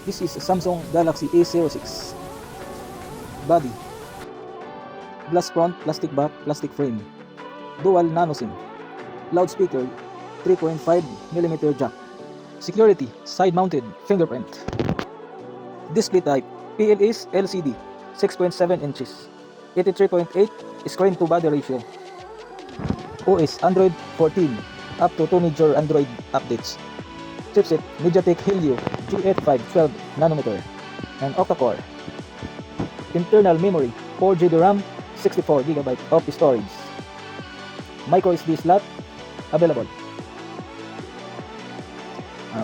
This is a Samsung Galaxy A06. Body: glass front, plastic back, plastic frame. Dual nano SIM. Loudspeaker: 3.5mm jack. Security: side mounted fingerprint. Display type: PLS LCD, 6.7 inches. 83.8 screen to body ratio. OS Android 14, up to 2 major Android updates. Chipset MediaTek Helio G8512nm and octa-core. Internal memory 4GB RAM, 64GB of storage. Micro SD slot available.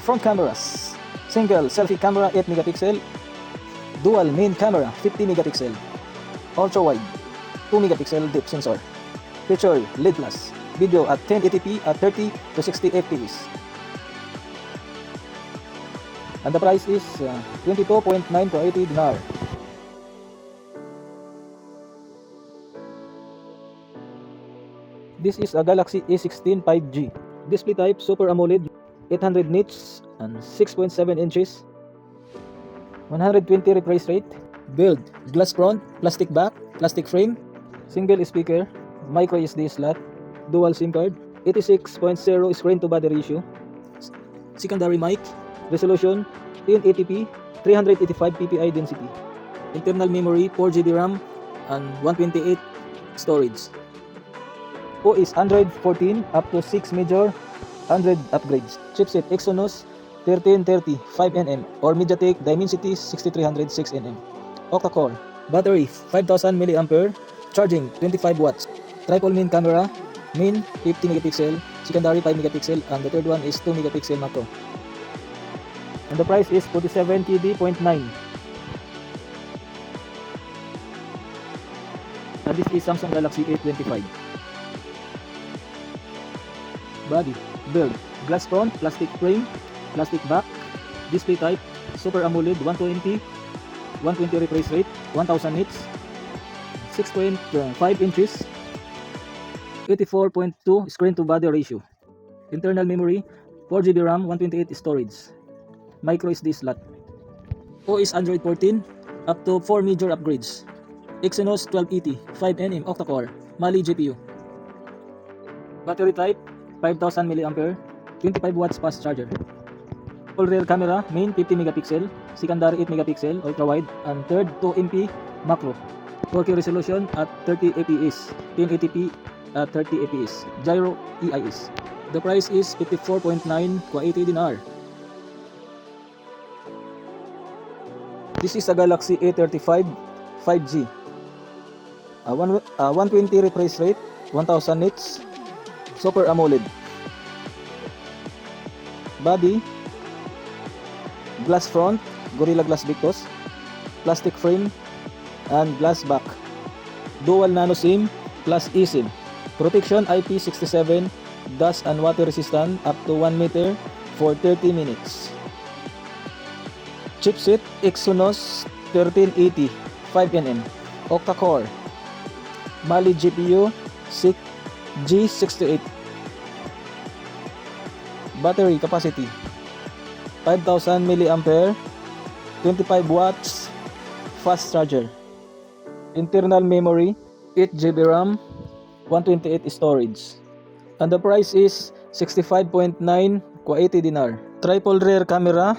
Front cameras: single selfie camera 8MP, dual main camera 50MP, ultra wide 2MP depth sensor. Feature LED plus, video at 1080p at 30 to 60 fps. And the price is 22.9 per 80 dinar. This is a Galaxy A16 5G. Display type Super AMOLED, 800 nits and 6.7 inches. 120 refresh rate. Build: glass front, plastic back, plastic frame. Single speaker, micro SD slot, dual SIM card. 86.0 screen to body ratio. Secondary mic. Resolution 1080p, 385 ppi density. Internal memory 4GB RAM and 128 storage. OS Android 14, up to 6 major Android upgrades. Chipset Exynos 1330 5nm or MediaTek Dimensity 6300 6nm. Octa-core. Battery 5000 mAh. Charging 25 watts. Triple main camera. Main 50MP, secondary 5MP, and the third one is 2MP macro. And the price is 47.9. And this is Samsung Galaxy A25. Body: build, glass front, plastic frame, plastic back. Display type Super AMOLED 120p, 120 refresh rate, 1000 nits, 6.5 inches, 84.2 screen to body ratio. Internal memory 4GB RAM, 128 storage. Micro SD slot. OS Android 14, up to 4 major upgrades. Exynos 1280 5nm octa-core, Mali GPU. Battery type 5000 mAh, 25 watts fast charger. Full rear camera, main 50MP, secondary 8MP ultra wide, and third 2MP macro. 4K resolution at 30 fps, 1080p at 30 fps. Gyro EIS. The price is 54.9 kwa 80 dinar. This is a Galaxy A35 5G. 120 refresh rate, 1000 nits, Super AMOLED. Body: glass front, Gorilla Glass Victus, plastic frame, and glass back. Dual nano SIM plus eSIM. Protection IP67, dust and water resistant up to 1 meter for 30 minutes. Chipset Exynos 1380 5nm octa-core, Mali GPU G68. Battery capacity 5000 mAh, 25 watts fast charger. Internal memory 8GB RAM, 128 storage. And the price is 65.9 kwa 80 dinar. Triple rear camera,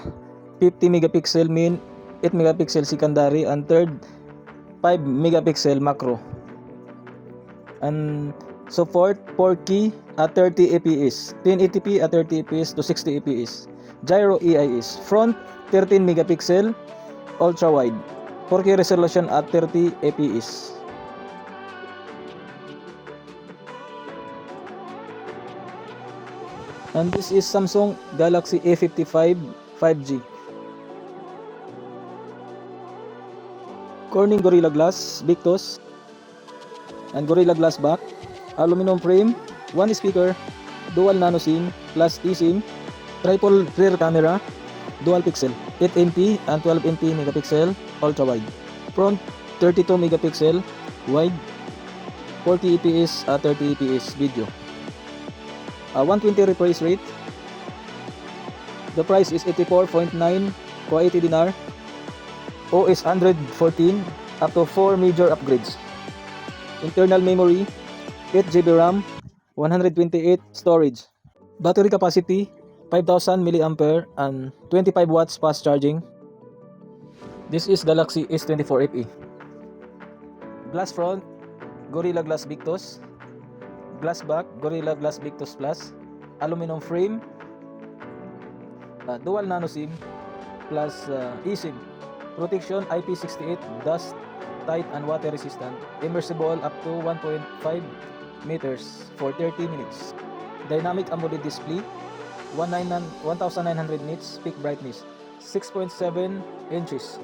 50MP main, 8MP secondary, and third 5MP macro. And support 4K at 30 fps, 1080p at 30 fps to 60 fps. Gyro EIS. Front 13MP, ultra wide, 4K resolution at 30 fps. And this is Samsung Galaxy A55 5G. Corning Gorilla Glass Victus and Gorilla Glass back. Aluminum frame, 1 speaker, dual nano SIM plus eSIM, triple rear camera, dual pixel, 8MP and 12MP megapixel ultra wide. Front 32MP wide, 40 fps at 30 fps video. 120 refresh rate. The price is 84.9 ko 80 dinar. OS 114 up to 4 major upgrades. Internal memory 8 GB RAM, 128 storage. Battery capacity 5000 mAh and 25 watts fast charging. This is Galaxy S24 FE. Glass front Gorilla Glass Victus. Glass back Gorilla Glass Victus Plus. Aluminum frame. Dual nano SIM plus eSIM. Protection IP68, dust, tight and water resistant. Immersible up to 1.5 meters for 30 minutes. Dynamic AMOLED display, 1900 nits peak brightness, 6.7 inches,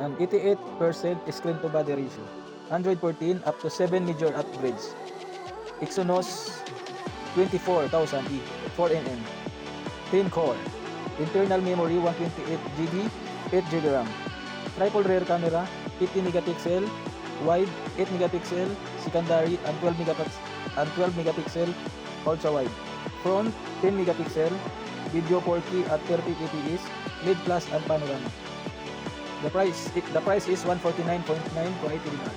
and 88% screen to body ratio. Android 14 up to 7 major upgrades. Exynos 24000E 4nm, 10 core. Internal memory 128 GB, 8 GB RAM. Triple rear camera 50 megapixel, wide 8 megapixel, secondary and 12 megapixel ultra wide. Front 10 megapixel, video 4K at 30 fps, LED plus and panorama. The price is 149.9 for 80 dinar.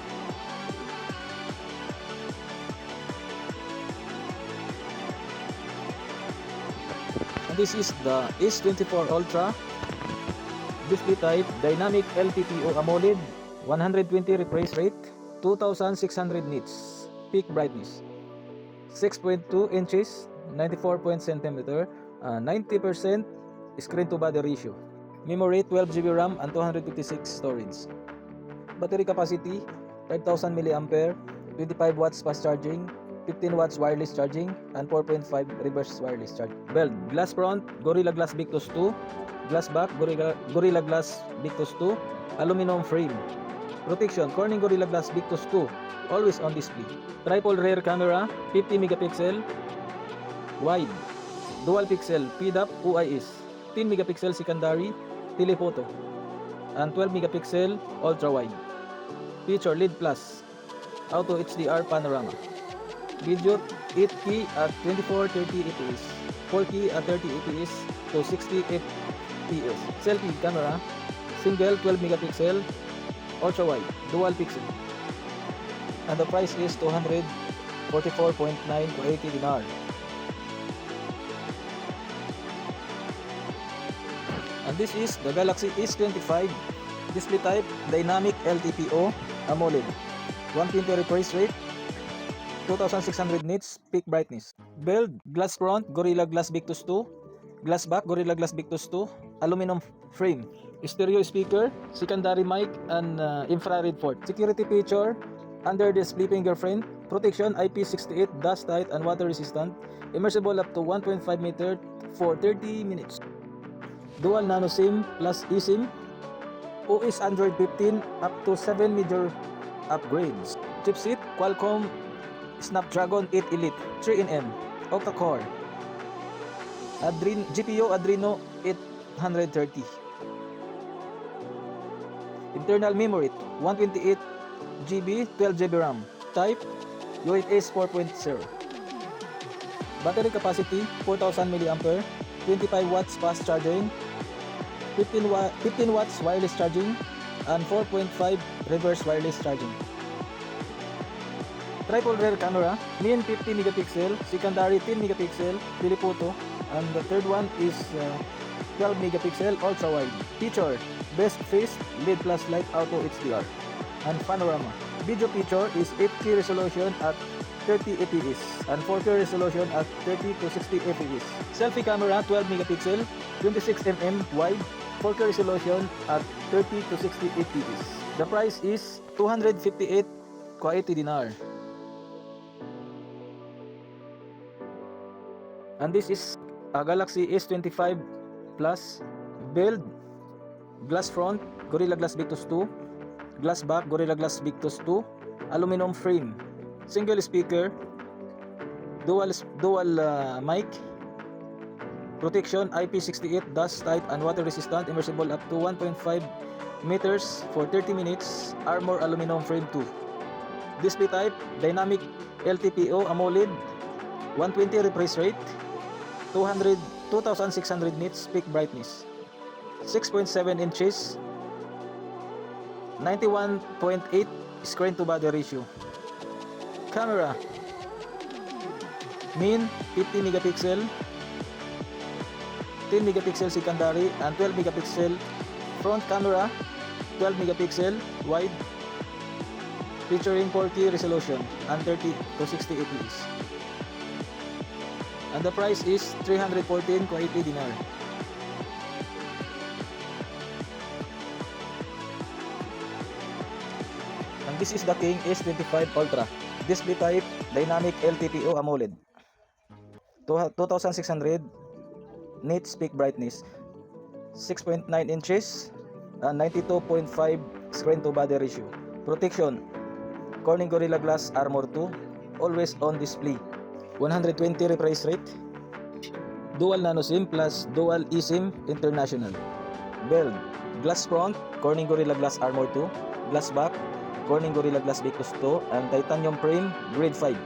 And this is the S24 Ultra. Display type dynamic LTPO AMOLED, 120 refresh rate, 2600 nits peak brightness, 6.2 inches, 94 cm, 90% screen to body ratio. Memory 12 GB RAM and 256 storage. Battery capacity 5000 mAh, 25 watts fast charging, 15 watts wireless charging and 4.5 reverse wireless charging. Belt glass front Gorilla Glass Victus 2. Glass back Gorilla Glass Victus 2. Aluminum frame. Protection Corning Gorilla Glass Victus 2, always on display. Triple rear camera 50 megapixel, wide, dual pixel PDAP UIS, 10 megapixel secondary telephoto, and 12 megapixel ultra wide. Feature LED plus, auto HDR panorama. Video 8K at 2430 fps, 4K at 30 fps to 60 fps. Selfie camera, single 12 megapixel, ultra wide, dual pixel. And the price is 244.9 for 80 dinar. And this is the Galaxy S25. Display type dynamic LTPO AMOLED, 120 refresh rate, 2600 nits peak brightness. Build glass front Gorilla Glass Victus 2. Glass back Gorilla Glass Victus 2. Aluminum frame. Stereo speaker, secondary mic and infrared port. Security feature under display fingerprint. Protection IP68, dust tight and water resistant. Immersible up to 1.5 meter for 30 minutes. Dual nano SIM plus eSIM. OS Android 15 up to 7 major upgrades. Chipset Qualcomm Snapdragon 8 Elite 3nm octa-core. GPU Adreno 830. Internal memory 128 GB, 12 GB RAM. Type UFS 4.0. Battery capacity 4000 mAh, 25 watts fast charging, 15 watts wireless charging and 4.5 reverse wireless charging. Triple rear camera, main 50 megapixel, secondary 10 megapixel telephoto, and the third one is 12 megapixel ultra wide. Feature best face, LED plus light auto HDR, and panorama. Video feature is 8K resolution at 30 fps and 4K resolution at 30 to 60 fps. Selfie camera 12 megapixel, 26mm wide, 4K resolution at 30 to 60 fps. The price is 258 ko 80 dinar. And this is a Galaxy S25 Plus. Build glass front Gorilla Glass Victus 2. Glass back Gorilla Glass Victus 2. Aluminum frame. Single speaker. Dual mic. Protection IP68, dust tight and water resistant. Immersible up to 1.5 meters for 30 minutes. Armor aluminum frame 2. Display type dynamic LTPO AMOLED, 120 refresh rate, 2600 nits peak brightness. 6.7 inches, 91.8 screen to body ratio. Camera, main 50 megapixel, 10 megapixel secondary, and 12 megapixel front camera, 12 megapixel wide, featuring 4K resolution and 30 to 60 fps. And the price is 314 Kuwaiti dinar. And this is the King S25 Ultra. Display type Dynamic LTPO AMOLED. 2600 nits peak brightness. 6.9 inches and 92.5 screen to body ratio. Protection Corning Gorilla Glass Armor 2. Always on display. 120 refresh rate. Dual nano SIM plus dual eSIM international. Build glass front Corning Gorilla Glass Armor 2. Glass back Corning Gorilla Glass Victus 2 and titanium frame grade 5.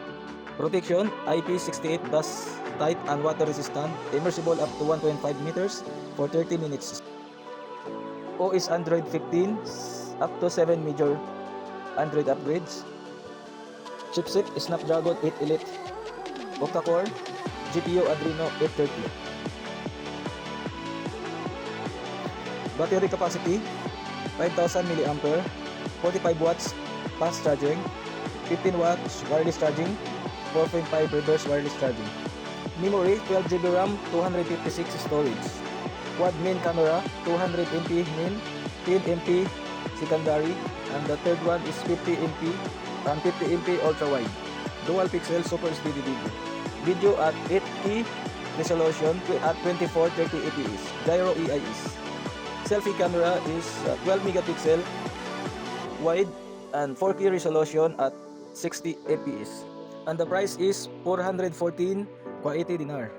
Protection IP68 dust tight and water resistant, immersible up to 1.5 meters for 30 minutes. OS Android 15 up to 7 major Android upgrades. Chipset Snapdragon 8 Elite, octa-core, GPU Adreno 830. Battery capacity 5000 mAh, 45 watts fast charging, 15 watts wireless charging, 4.5 reverse wireless charging. Memory 12GB RAM, 256 storage. Quad main camera 200MP main, 10MP secondary, and the third one is 50MP and 50MP ultra wide. Dual pixel super steady video. Video at 8K resolution at 2430 fps. Gyro EIS. Selfie camera is 12 megapixel wide and 4K resolution at 60 fps. And the price is 414 Kuwaiti dinar.